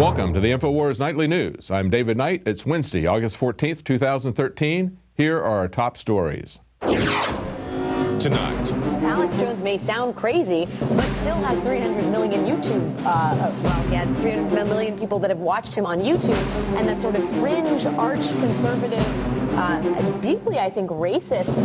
Welcome to the Infowars Nightly News. I'm David Knight. It's Wednesday, August 14th, 2013. Here are our top stories. Tonight, Alex Jones may sound crazy, but still has 300 million YouTube, he has 300 million people that have watched him on YouTube, and that sort of fringe, arch-conservative, deeply, I think, racist.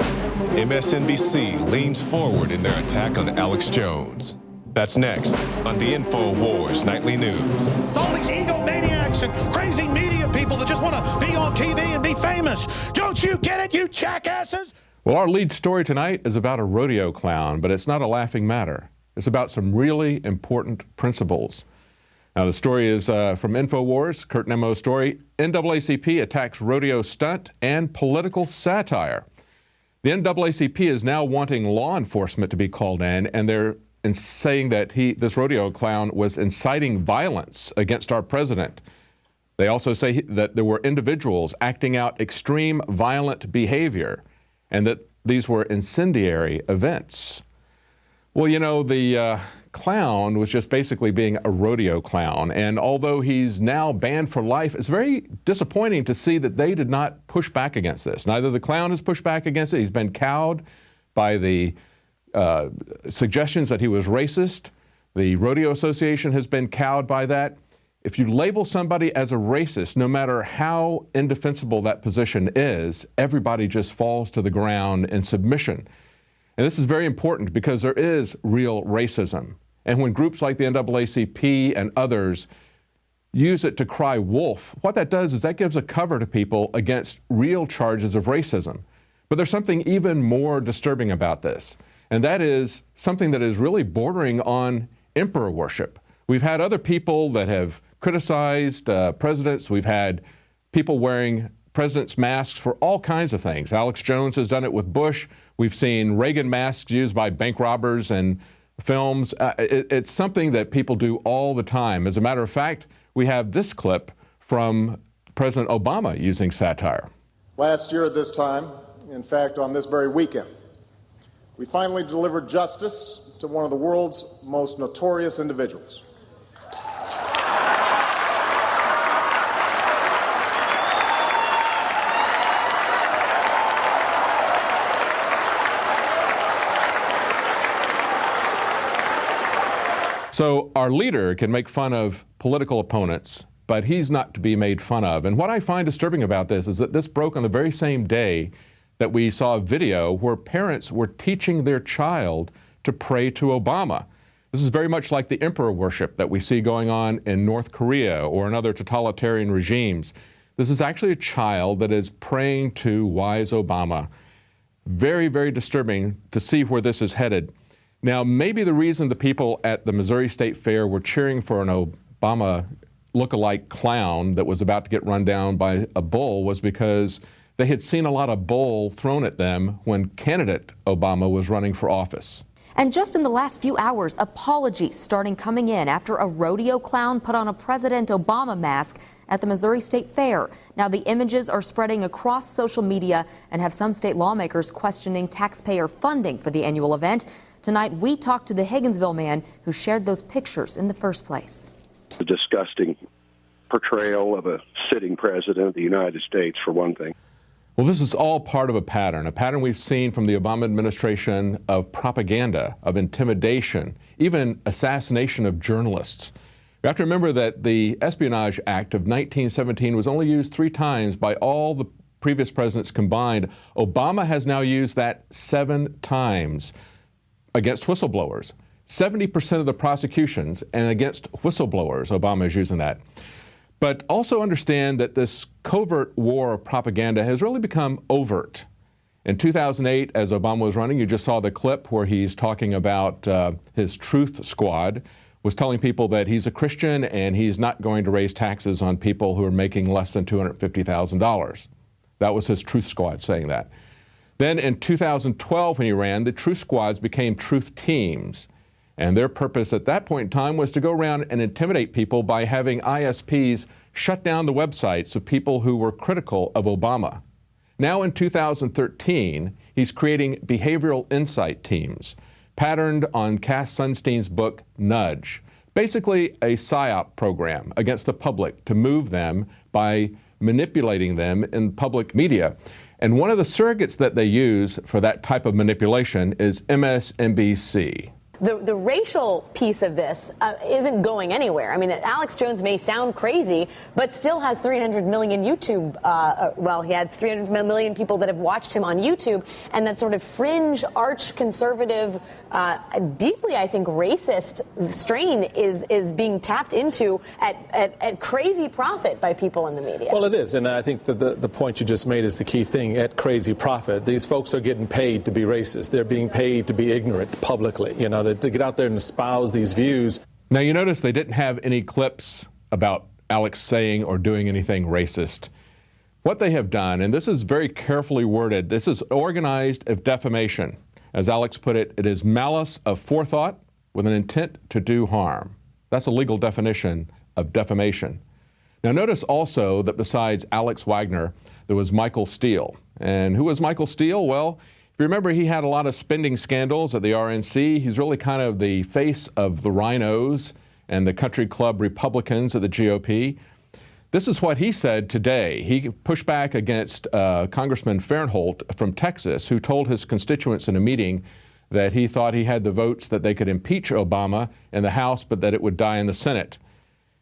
MSNBC leans forward in their attack on Alex Jones. That's next on the Infowars Nightly News. All these egomaniacs and crazy media people that just want to be on TV and be famous. Don't you get it, you jackasses? Well, our lead story tonight is about a rodeo clown, but it's not a laughing matter. It's about some really important principles. Now, the story is from Infowars, Kurt Nemo's story. NAACP attacks rodeo stunt and political satire. The NAACP is now wanting law enforcement to be called in, and they're saying that this rodeo clown was inciting violence against our president. They also say that there were individuals acting out extreme violent behavior and that these were incendiary events. Well, you know, the clown was just basically being a rodeo clown, and although he's now banned for life, it's very disappointing to see that they did not push back against this. Neither the clown has pushed back against it. He's been cowed by the suggestions that he was racist. The Rodeo Association has been cowed by that. If you label somebody as a racist, no matter how indefensible that position is, everybody just falls to the ground in submission. And this is very important because there is real racism. And when groups like the NAACP and others use it to cry wolf, what that does is that gives a cover to people against real charges of racism. But there's something even more disturbing about this. And that is something that is really bordering on emperor worship. We've had other people that have criticized presidents. We've had people wearing president's masks for all kinds of things. Alex Jones has done it with Bush. We've seen Reagan masks used by bank robbers in films. It's something that people do all the time. As a matter of fact, we have this clip from President Obama using satire. Last year at this time, in fact, on this very weekend, we finally delivered justice to one of the world's most notorious individuals. So our leader can make fun of political opponents, but he's not to be made fun of. And what I find disturbing about this is that this broke on the very same day that we saw a video where parents were teaching their child to pray to Obama. This is very much like the emperor worship that we see going on in North Korea or in other totalitarian regimes. This is actually a child that is praying to wise Obama. Very, very disturbing to see where this is headed. Now, maybe the reason the people at the Missouri State Fair were cheering for an Obama look-alike clown that was about to get run down by a bull was because they had seen a lot of bull thrown at them when candidate Obama was running for office. And just in the last few hours, apologies starting coming in after a rodeo clown put on a President Obama mask at the Missouri State Fair. Now the images are spreading across social media and have some state lawmakers questioning taxpayer funding for the annual event. Tonight, we talked to the Higginsville man who shared those pictures in the first place. A disgusting portrayal of a sitting president of the United States, for one thing. Well, this is all part of a pattern we've seen from the Obama administration of propaganda, of intimidation, even assassination of journalists. You have to remember that the Espionage Act of 1917 was only used 3 times by all the previous presidents combined. Obama has now used that 7 times against whistleblowers. 70% of the prosecutions and against whistleblowers, Obama is using that. But also understand that this covert war of propaganda has really become overt. In 2008, as Obama was running, you just saw the clip where he's talking about his Truth Squad, was telling people that he's a Christian and he's not going to raise taxes on people who are making less than $250,000. That was his Truth Squad saying that. Then in 2012, when he ran, the Truth Squads became Truth Teams. And their purpose at that point in time was to go around and intimidate people by having ISPs shut down the websites of people who were critical of Obama. Now in 2013, he's creating behavioral insight teams, patterned on Cass Sunstein's book, Nudge. Basically a PSYOP program against the public to move them by manipulating them in public media. And one of the surrogates that they use for that type of manipulation is MSNBC. The racial piece of this isn't going anywhere. I mean, Alex Jones may sound crazy, but still has 300 million YouTube, he had 300 million people that have watched him on YouTube, and that sort of fringe, arch-conservative, deeply, I think, racist strain is being tapped into at crazy profit by people in the media. Well, it is, and I think that the point you just made is the key thing, at crazy profit. These folks are getting paid to be racist. They're being paid to be ignorant publicly, you know, to get out there and espouse these views. Now, you notice they didn't have any clips about Alex saying or doing anything racist. What they have done, and this is very carefully worded, this is organized of defamation. As Alex put it, it is malice of forethought with an intent to do harm. That's a legal definition of defamation. Now, notice also that besides Alex Wagner, there was Michael Steele. And who was Michael Steele? Well, if you remember, he had a lot of spending scandals at the RNC. He's really kind of the face of the rhinos and the country club Republicans of the GOP. This is what he said today. He pushed back against Congressman Fernholt from Texas, who told his constituents in a meeting that he thought he had the votes that they could impeach Obama in the House, but that it would die in the Senate.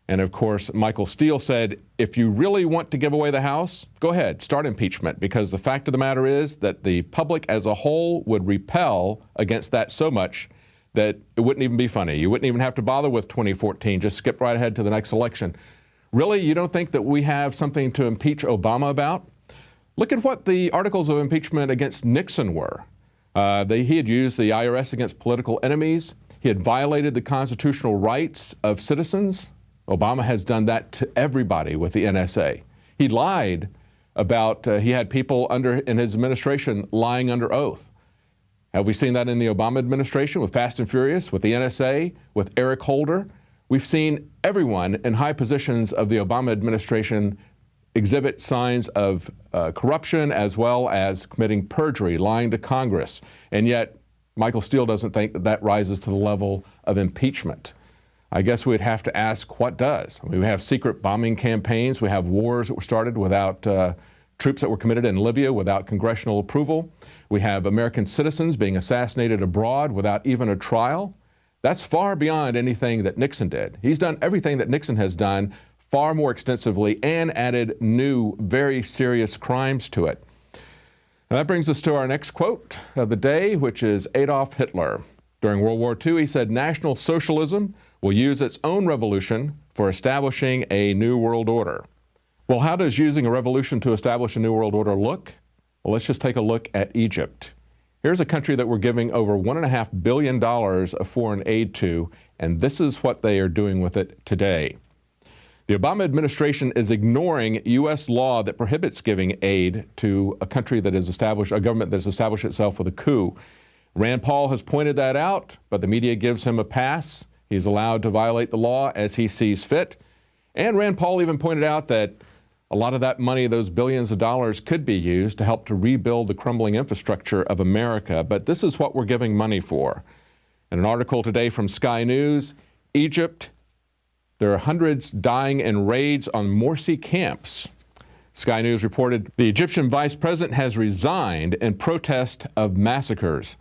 And of course, Michael Steele said, if you really want to give away the House, go ahead, start impeachment, because the fact of the matter is that the public as a whole would repel against that so much that it wouldn't even be funny. You wouldn't even have to bother with 2014, just skip right ahead to the next election. Really, you don't think that we have something to impeach Obama about? Look at what the articles of impeachment against Nixon were. He had used the IRS against political enemies. He had violated the constitutional rights of citizens. Obama has done that to everybody with the NSA. He lied about, he had people in his administration lying under oath. Have we seen that in the Obama administration with Fast and Furious, with the NSA, with Eric Holder? We've seen everyone in high positions of the Obama administration exhibit signs of corruption as well as committing perjury, lying to Congress. And yet, Michael Steele doesn't think that that rises to the level of impeachment. I guess we'd have to ask what does. I mean, we have secret bombing campaigns. We have wars that were started without troops that were committed in Libya without congressional approval. We have American citizens being assassinated abroad without even a trial. That's far beyond anything that Nixon did. He's done everything that Nixon has done far more extensively and added new, very serious crimes to it. Now that brings us to our next quote of the day, which is Adolf Hitler. During World War II, he said, "National Socialism will use its own revolution for establishing a new world order." Well, how does using a revolution to establish a new world order look? Well, let's just take a look at Egypt. Here's a country that we're giving over $1.5 billion of foreign aid to, and this is what they are doing with it today. The Obama administration is ignoring U.S. law that prohibits giving aid to a country that is established, a government that has established itself with a coup. Rand Paul has pointed that out, but the media gives him a pass. He's allowed to violate the law as he sees fit. And Rand Paul even pointed out that a lot of that money, those billions of dollars, could be used to help to rebuild the crumbling infrastructure of America. But this is what we're giving money for. In an article today from Sky News, Egypt, there are hundreds dying in raids on Morsi camps. Sky News reported the Egyptian vice president has resigned in protest of massacres.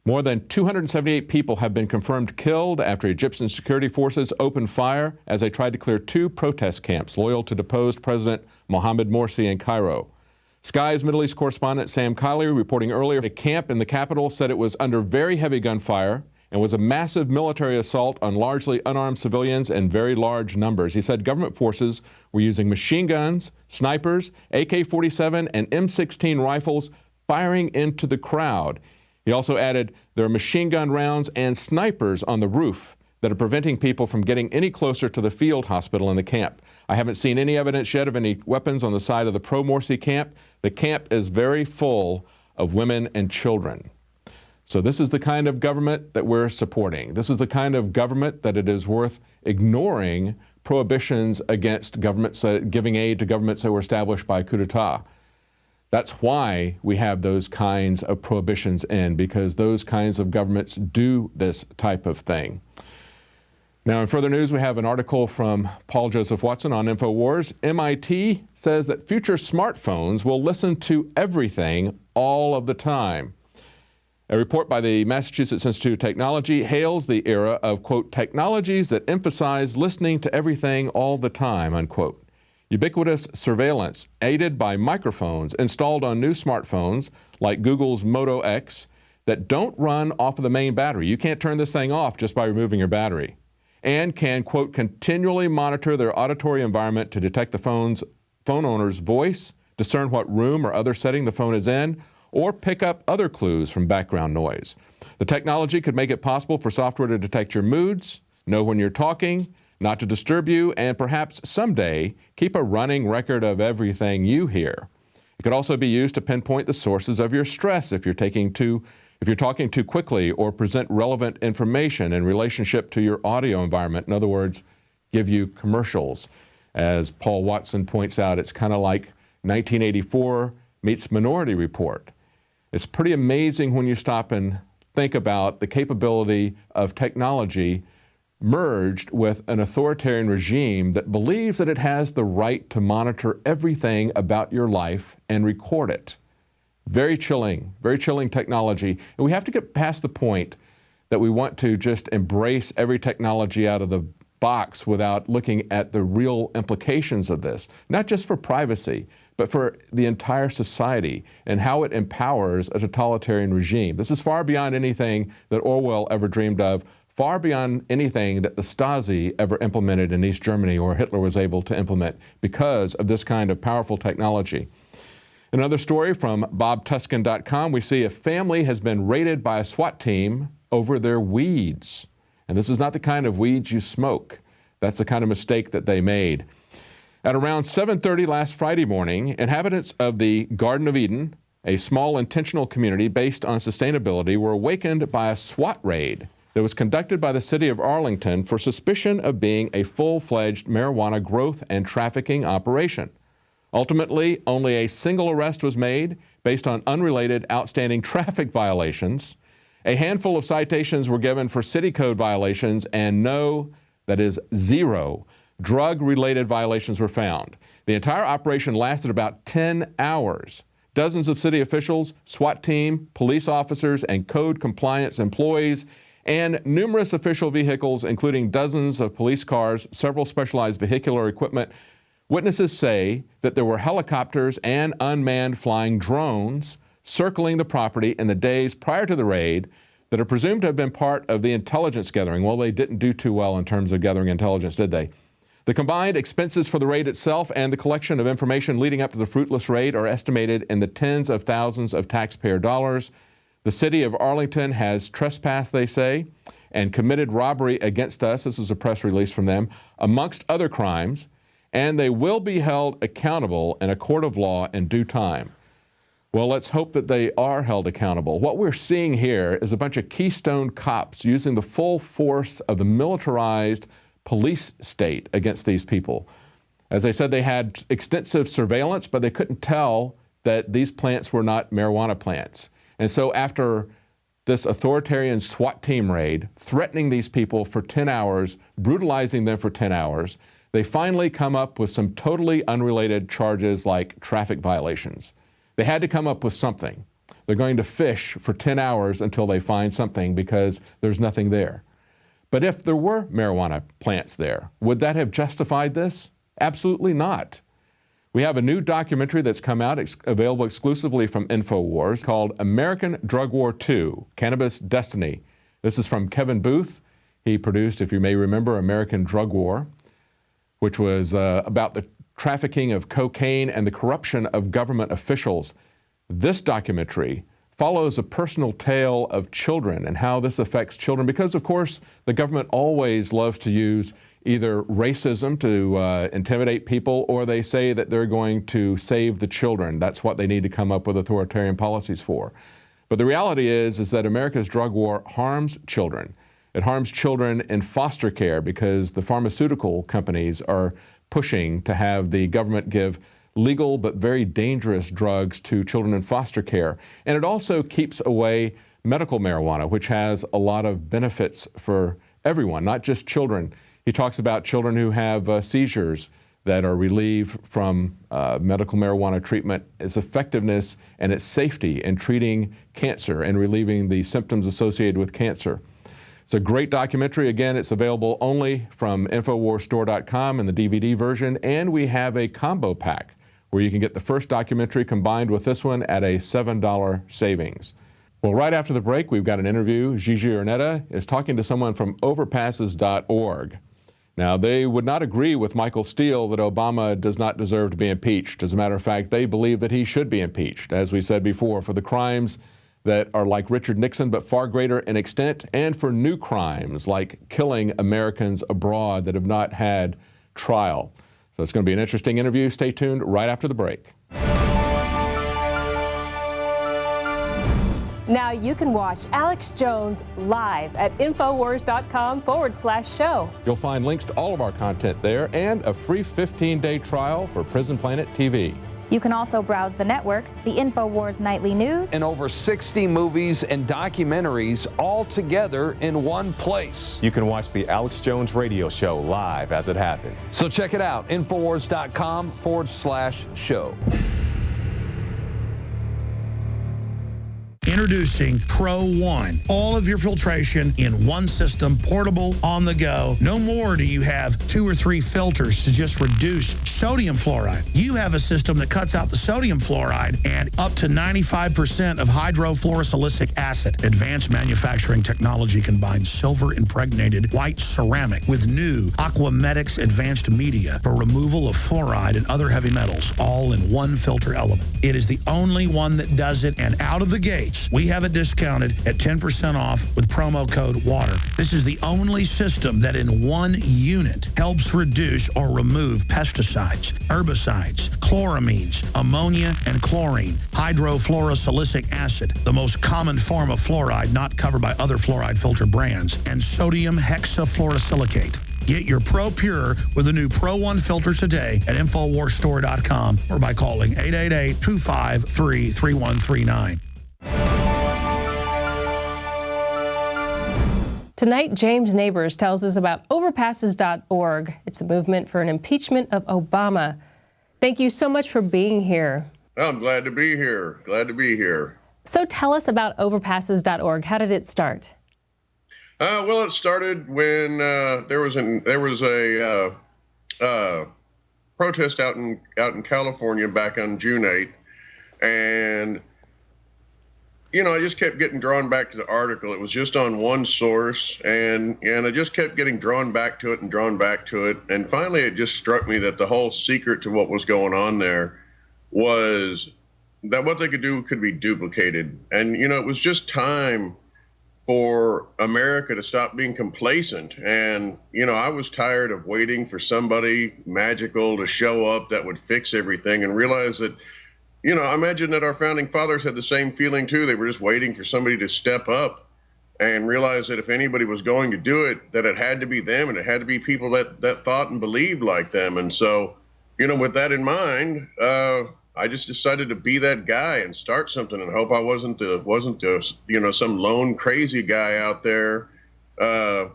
More than 278 people have been confirmed killed after Egyptian security forces opened fire as they tried to clear 2 protest camps loyal to deposed President Mohamed Morsi in Cairo. Sky's Middle East correspondent Sam Kiley reporting earlier a camp in the capital said it was under very heavy gunfire and was a massive military assault on largely unarmed civilians in very large numbers. He said government forces were using machine guns, snipers, AK-47 and M16 rifles firing into the crowd. He also added there are machine gun rounds and snipers on the roof that are preventing people from getting any closer to the field hospital in the camp. I haven't seen any evidence yet of any weapons on the side of the pro-Morsi camp. The camp is very full of women and children. So this is the kind of government that we're supporting. This is the kind of government that it is worth ignoring prohibitions against governments, giving aid to governments that were established by coup d'etat. That's why we have those kinds of prohibitions in, because those kinds of governments do this type of thing. Now, in further news, we have an article from Paul Joseph Watson on Infowars. MIT says that future smartphones will listen to everything all of the time. A report by the Massachusetts Institute of Technology hails the era of, quote, technologies that emphasize listening to everything all the time, unquote. Ubiquitous surveillance aided by microphones installed on new smartphones like Google's Moto X that don't run off of the main battery. You can't turn this thing off just by removing your battery. And can, quote, continually monitor their auditory environment to detect the phone owner's voice, discern what room or other setting the phone is in, or pick up other clues from background noise. The technology could make it possible for software to detect your moods, know when you're talking, not to disturb you, and perhaps someday keep a running record of everything you hear. It could also be used to pinpoint the sources of your stress if you're talking too quickly, or present relevant information in relationship to your audio environment. In other words, give you commercials. As Paul Watson points out, it's kind of like 1984 meets Minority Report. It's pretty amazing when you stop and think about the capability of technology merged with an authoritarian regime that believes that it has the right to monitor everything about your life and record it. Very chilling technology. And we have to get past the point that we want to just embrace every technology out of the box without looking at the real implications of this, not just for privacy, but for the entire society and how it empowers a totalitarian regime. This is far beyond anything that Orwell ever dreamed of, far beyond anything that the Stasi ever implemented in East Germany or Hitler was able to implement because of this kind of powerful technology. Another story from BobTuscan.com, we see a family has been raided by a SWAT team over their weeds. And this is not the kind of weeds you smoke. That's the kind of mistake that they made. At around 7:30 last Friday morning, inhabitants of the Garden of Eden, a small intentional community based on sustainability, were awakened by a SWAT raid that was conducted by the city of Arlington for suspicion of being a full-fledged marijuana growth and trafficking operation. Ultimately, only a single arrest was made based on unrelated outstanding traffic violations. A handful of citations were given for city code violations, and zero, drug-related violations were found. The entire operation lasted about 10 hours. Dozens of city officials, SWAT team, police officers, and code compliance employees, and numerous official vehicles, including dozens of police cars, several specialized vehicular equipment. Witnesses say that there were helicopters and unmanned flying drones circling the property in the days prior to the raid that are presumed to have been part of the intelligence gathering. Well, they didn't do too well in terms of gathering intelligence, did they? The combined expenses for the raid itself and the collection of information leading up to the fruitless raid are estimated in the tens of thousands of taxpayer dollars. The city of Arlington has trespassed, they say, and committed robbery against us. This is a press release from them, amongst other crimes, and they will be held accountable in a court of law in due time. Well, let's hope that they are held accountable. What we're seeing here is a bunch of Keystone cops using the full force of the militarized police state against these people. As I said, they had extensive surveillance, but they couldn't tell that these plants were not marijuana plants. And so after this authoritarian SWAT team raid, threatening these people for 10 hours, brutalizing them for 10 hours, they finally come up with some totally unrelated charges like traffic violations. They had to come up with something. They're going to fish for 10 hours until they find something because there's nothing there. But if there were marijuana plants there, would that have justified this? Absolutely not. We have a new documentary that's come out, available exclusively from Infowars, called American Drug War II, Cannabis Destiny. This is from Kevin Booth. He produced, if you may remember, American Drug War, which was about the trafficking of cocaine and the corruption of government officials. This documentary follows a personal tale of children and how this affects children because, of course, the government always loves to use either racism to intimidate people, or they say that they're going to save the children. That's what they need to come up with authoritarian policies for. But the reality is that America's drug war harms children. It harms children in foster care because the pharmaceutical companies are pushing to have the government give legal but very dangerous drugs to children in foster care. And it also keeps away medical marijuana, which has a lot of benefits for everyone, not just children. He talks about children who have seizures that are relieved from medical marijuana treatment, its effectiveness and its safety in treating cancer and relieving the symptoms associated with cancer. It's a great documentary. Again, it's available only from InfoWarsStore.com in the DVD version, and we have a combo pack where you can get the first documentary combined with this one at a $7 savings. Well, right after the break, we've got an interview. Gigi Ernetta is talking to someone from overpasses.org. Now, they would not agree with Michael Steele that Obama does not deserve to be impeached. As a matter of fact, they believe that he should be impeached, as we said before, for the crimes that are like Richard Nixon but far greater in extent, and for new crimes like killing Americans abroad that have not had trial. So it's going to be an interesting interview. Stay tuned right after the break. Now you can watch Alex Jones live at Infowars.com/show. You'll find links to all of our content there and a free 15-day trial for Prison Planet TV. You can also browse the network, the Infowars Nightly News, and over 60 movies and documentaries all together in one place. You can watch the Alex Jones radio show live as it happened. So check it out, Infowars.com/show. Introducing Pro One. All of your filtration in one system, portable, on the go. No more do you have 2 or 3 filters to just reduce sodium fluoride. You have a system that cuts out the sodium fluoride and up to 95% of hydrofluorosilicic acid. Advanced manufacturing technology combines silver-impregnated white ceramic with new Aquamedics advanced media for removal of fluoride and other heavy metals, all in one filter element. It is the only one that does it, and out of the gates, we have it discounted at 10% off with promo code WATER. This is the only system that in one unit helps reduce or remove pesticides, herbicides, chloramines, ammonia, and chlorine, hydrofluorosilicic acid, the most common form of fluoride not covered by other fluoride filter brands, and sodium hexafluorosilicate. Get your Pro Pure with the new Pro One filter today at InfoWarsStore.com or by calling 888-253-3139. Tonight, James Neighbors tells us about overpasses.org. It's a movement for an impeachment of Obama. Thank you so much for being here. I'm glad to be here. Glad to be here. So tell us about overpasses.org. How did it start? Well, it started when there was a protest out in California back on June 8th, and I just kept getting drawn back to the article. It was just on one source, and I just kept getting drawn back to it and drawn back to it. And finally, it just struck me that the whole secret to what was going on there was that what they could do could be duplicated. And, it was just time for America to stop being complacent. And, I was tired of waiting for somebody magical to show up that would fix everything, and realize that I imagine that our founding fathers had the same feeling too. They were just waiting for somebody to step up and realize that if anybody was going to do it, that it had to be them, and it had to be people that thought and believed like them. And so, with that in mind, I just decided to be that guy and start something, and hope I wasn't some lone crazy guy out there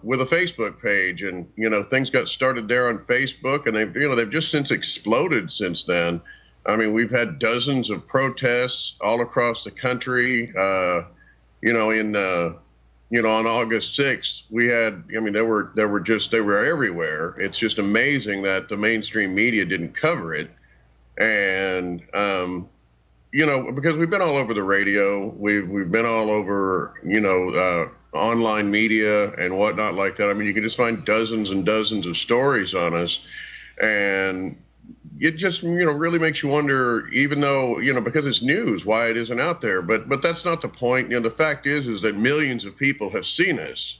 with a Facebook page. And things got started there on Facebook, and they've just since exploded since then. I mean, we've had dozens of protests all across the country. On August 6th, we had, they were everywhere. It's just amazing that the mainstream media didn't cover it. And, because we've been all over the radio, we've been all over, online media and whatnot like that. I mean, you can just find dozens and dozens of stories on us. And it just, really makes you wonder, even though, because it's news, why it isn't out there. But that's not the point. The fact is that millions of people have seen us,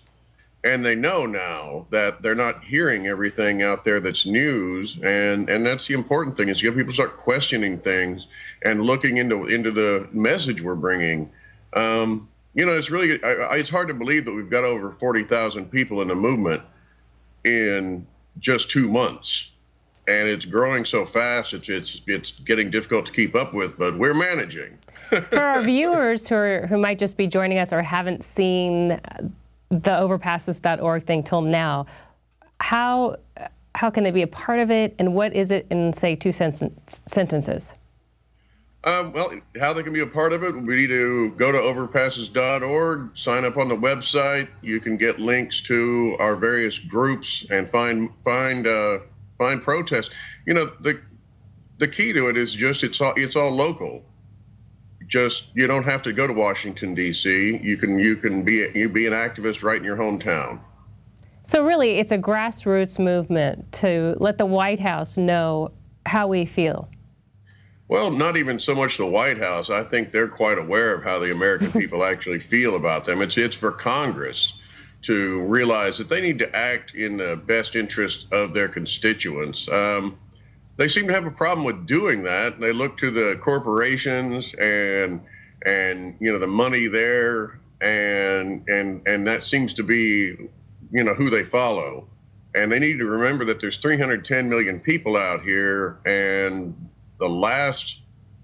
and they know now that they're not hearing everything out there that's news. And that's the important thing, is you have people start questioning things and looking into the message we're bringing. It's really, it's hard to believe that we've got over 40,000 people in the movement in just 2 months. And it's growing so fast, it's getting difficult to keep up with, but we're managing. For our viewers who might just be joining us or haven't seen the overpasses.org thing till now. How can they be a part of it, and what is it in, say, 2 sentences? Well, how they can be a part of it, we need to go to overpasses.org, sign up on the website. You can get links to our various groups and find protests. You know, the key to it is just it's all local. Just you don't have to go to Washington D.C. You can be an activist right in your hometown. So really, it's a grassroots movement to let the White House know how we feel. Well, not even so much the White House. I think they're quite aware of how the American people actually feel about them. It's for Congress to realize that they need to act in the best interest of their constituents. They seem to have a problem with doing that. They look to the corporations and you know the money there, and that seems to be who they follow. And they need to remember that there's 310 million people out here, and the last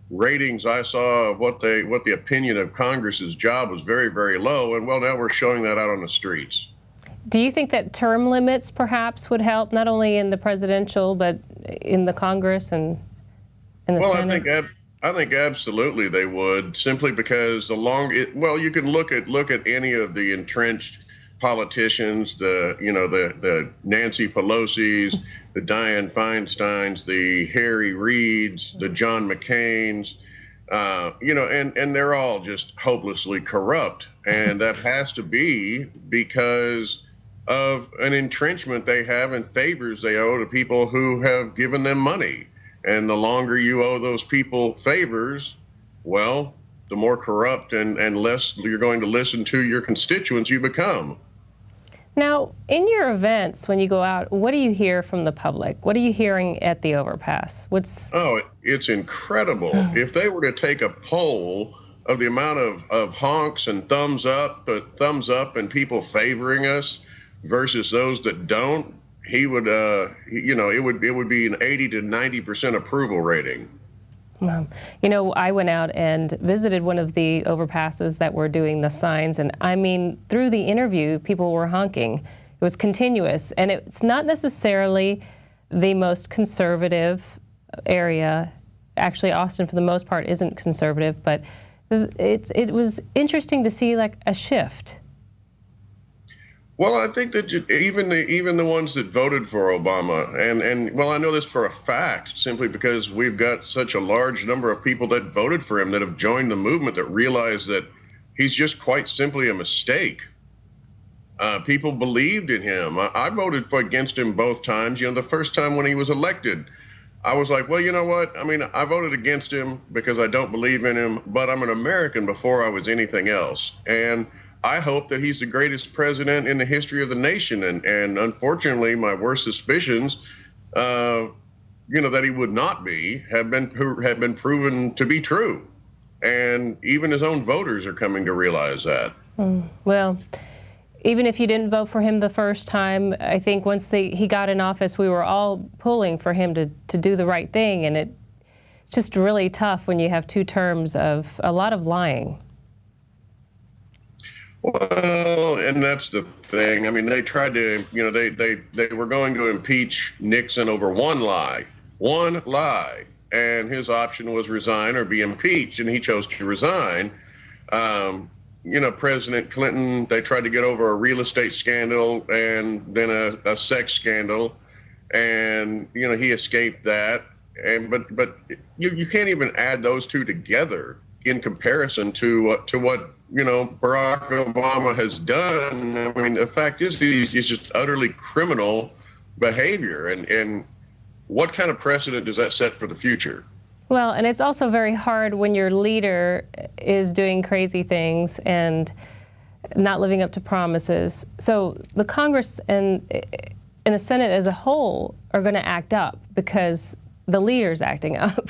ratings I saw of what the opinion of Congress's job was very, very low, and well, now we're showing that out on the streets. Do you think that term limits perhaps would help, not only in the presidential, but in the Congress and in the Senate? I think absolutely they would, simply because you can look at any of the entrenched politicians, the Nancy Pelosi's, the Dianne Feinsteins, the Harry Reids, the John McCains, and they're all just hopelessly corrupt. And that has to be because of an entrenchment they have and favors they owe to people who have given them money. And the longer you owe those people favors, well, the more corrupt and less you're going to listen to your constituents you become. Now, in your events, when you go out, what do you hear from the public? What are you hearing at the overpass? Oh, it's incredible. If they were to take a poll of the amount of honks and thumbs up and people favoring us versus those that don't, it would be an 80 to 90% approval rating. I went out and visited one of the overpasses that were doing the signs, and I mean, through the interview, people were honking. It was continuous, and it's not necessarily the most conservative area. Actually, Austin, for the most part, isn't conservative, but it was interesting to see like a shift. Well, I think that even the ones that voted for Obama, and well, I know this for a fact, simply because we've got such a large number of people that voted for him that have joined the movement that realize that he's just quite simply a mistake. People believed in him. I voted against him both times. The first time when he was elected, I was like, well, you know what? I mean, I voted against him because I don't believe in him, but I'm an American before I was anything else. And I hope that he's the greatest president in the history of the nation. And unfortunately, my worst suspicions, that he would not be, have been proven to be true. And even his own voters are coming to realize that. Well, even if you didn't vote for him the first time, I think once he got in office, we were all pulling for him to do the right thing. And it's just really tough when you have 2 terms of a lot of lying. Well, and that's the thing. I mean, they tried to, they were going to impeach Nixon over one lie, and his option was resign or be impeached, and he chose to resign. President Clinton, they tried to get over a real estate scandal and then a sex scandal, and he escaped that. But you can't even add those 2 together in comparison to what Barack Obama has done. I mean, the fact is he's just utterly criminal behavior, and what kind of precedent does that set for the future? Well, and it's also very hard when your leader is doing crazy things and not living up to promises. So the Congress and the Senate as a whole are going to act up because the leader's acting up.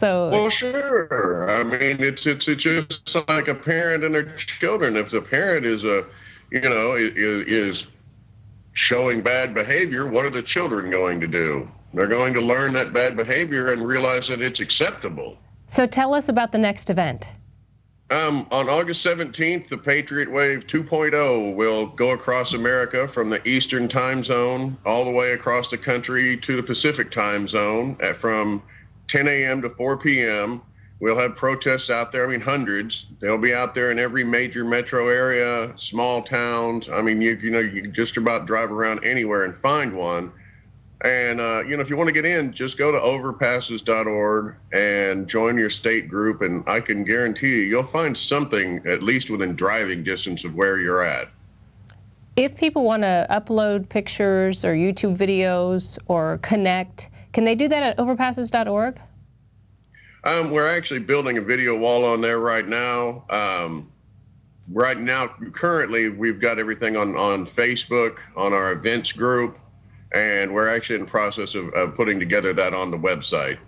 Well, sure. I mean, it's just like a parent and their children. If the parent is is showing bad behavior, what are the children going to do? They're going to learn that bad behavior and realize that it's acceptable. So tell us about the next event. On August 17th, the Patriot Wave 2.0 will go across America from the Eastern time zone all the way across the country to the Pacific time zone from 10 a.m. to 4 p.m. We'll have protests out there, I mean, hundreds. They'll be out there in every major metro area, small towns. I mean, you can just about drive around anywhere and find one. And, if you want to get in, just go to overpasses.org and join your state group. And I can guarantee you'll find something at least within driving distance of where you're at. If people want to upload pictures or YouTube videos or connect, can they do that at overpasses.org? We're actually building a video wall on there right now. Currently, we've got everything on Facebook, on our events group, and we're actually in the process of putting together that on the website.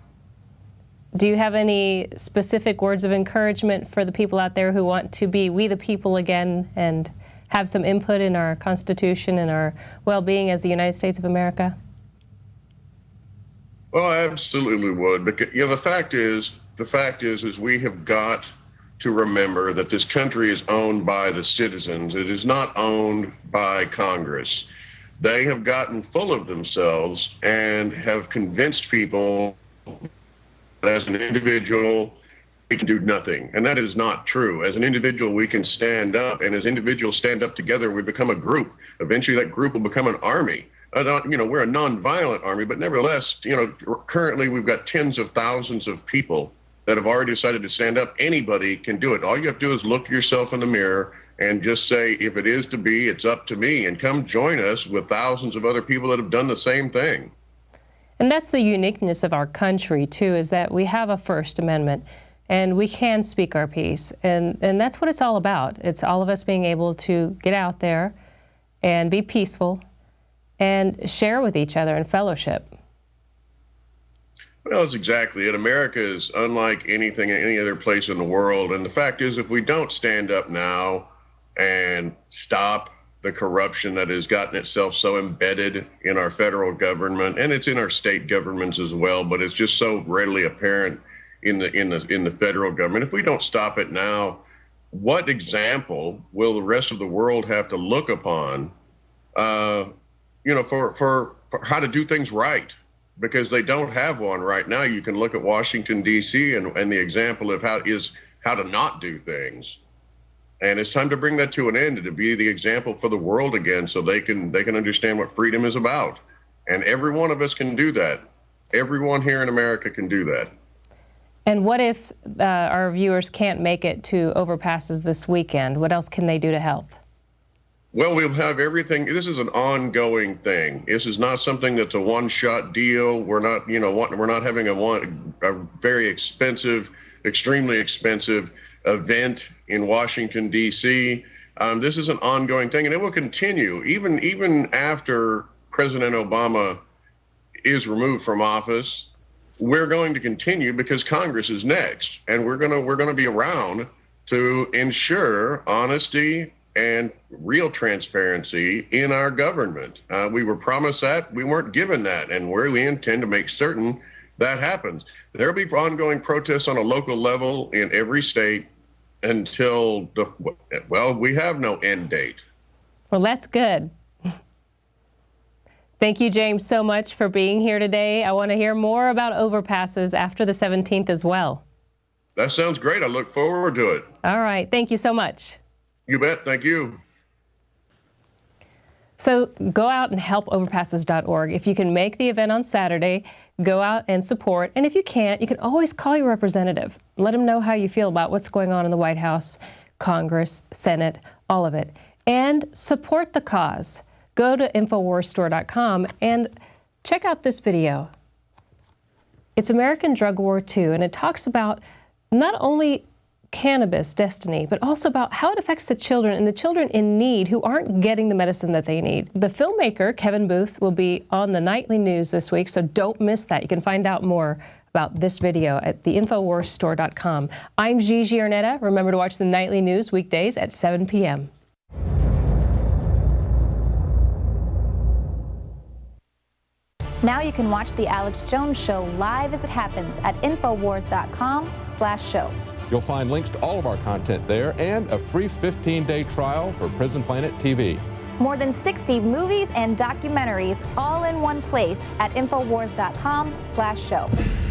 Do you have any specific words of encouragement for the people out there who want to be we the people again and have some input in our Constitution and our well-being as the United States of America? Well, I absolutely would, because the fact is we have got to remember that this country is owned by the citizens. It is not owned by Congress. They have gotten full of themselves and have convinced people that as an individual we can do nothing, and that is not true. As an individual, we can stand up, and as individuals stand up together, we become a group. Eventually, that group will become an army. We're a non-violent army, but nevertheless, currently we've got tens of thousands of people that have already decided to stand up. Anybody can do it. All you have to do is look yourself in the mirror and just say, if it is to be, it's up to me, and come join us with thousands of other people that have done the same thing. And that's the uniqueness of our country, too, is that we have a First Amendment, and we can speak our piece. And that's what it's all about. It's all of us being able to get out there and be peaceful and share with each other in fellowship. Well, that's exactly it. America is unlike anything, any other place in the world. And the fact is, if we don't stand up now and stop the corruption that has gotten itself so embedded in our federal government, and it's in our state governments as well, but it's just so readily apparent in the federal government. If we don't stop it now, what example will the rest of the world have to look upon for how to do things right? Because they don't have one right now. You can look at Washington, D.C. and the example of how to not do things. And it's time to bring that to an end and to be the example for the world again, so they can understand what freedom is about. And every one of us can do that. Everyone here in America can do that. And what if our viewers can't make it to Overpasses this weekend? What else can they do to help? Well, we'll have everything. This is an ongoing thing. This is not something that's a one-shot deal. We're not, we're not having a very expensive, extremely expensive event in Washington, D.C. This is an ongoing thing, and it will continue even after President Obama is removed from office. We're going to continue because Congress is next, and we're gonna be around to ensure honesty and real transparency in our government. We were promised that. We weren't given that, and we intend to make certain that happens. There'll be ongoing protests on a local level in every state until we have no end date. Well, that's good. Thank you, James, so much for being here today. I want to hear more about Overpasses after the 17th as well. That sounds great. I look forward to it. All right. Thank you so much. You bet. Thank you. So go out and help overpasses.org. If you can make the event on Saturday, go out and support. And if you can't, you can always call your representative. Let them know how you feel about what's going on in the White House, Congress, Senate, all of it. And support the cause. Go to InfoWarsStore.com and check out this video. It's American Drug War II, and it talks about not only cannabis destiny, but also about how it affects the children and the children in need who aren't getting the medicine that they need. The filmmaker, Kevin Booth, will be on the nightly news this week, so don't miss that. You can find out more about this video at the InfoWarsStore.com. I'm Gigi Arnetta. Remember to watch the nightly news weekdays at 7 p.m. Now you can watch The Alex Jones Show live as it happens at Infowars.com/show. You'll find links to all of our content there and a free 15-day trial for Prison Planet TV. More than 60 movies and documentaries all in one place at Infowars.com/show.